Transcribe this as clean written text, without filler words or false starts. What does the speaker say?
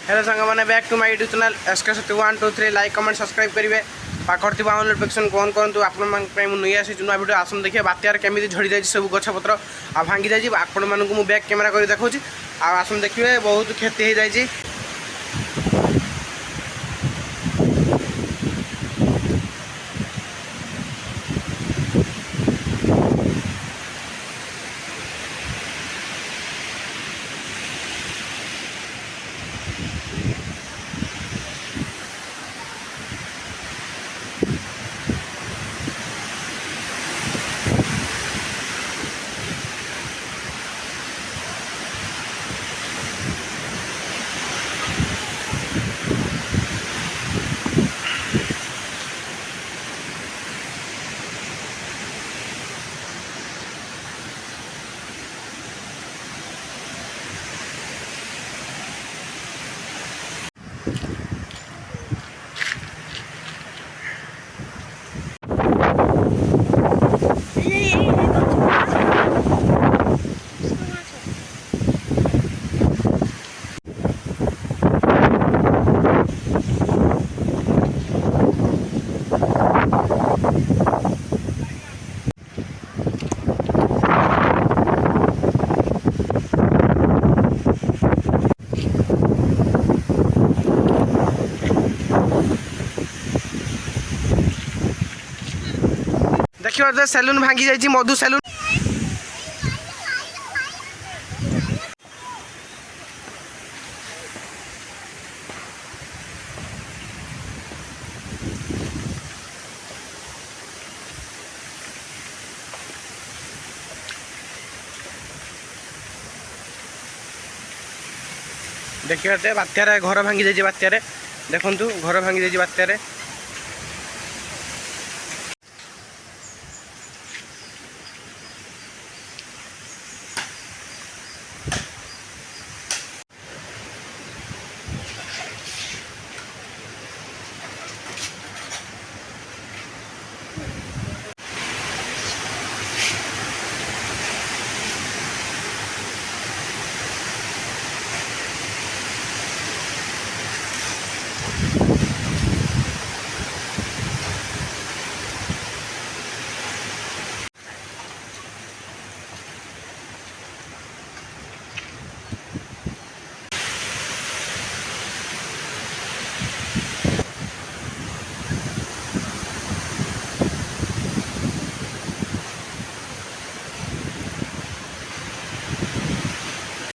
Hello सांग मैंने back to my YouTube channel SK123 like comment subscribe करेंगे पाखर थी नोटिफिकेशन ऑन करूँ आपण मुझे आसी नुआ भिडियो आसन देखिए बात्यार केमी झड़ी जाए सब गछपत्र आ भांगी जाए आपण मानक बैक कैमेरा कर देखा आसन देखिए बहुत क्षति हो जाए। देखिए सैलून भांगी जाइए मधु सैलून देखिए बात्यार घर भांगी जाइए बात्यार देखु घर भांगी जाइए बात्यार।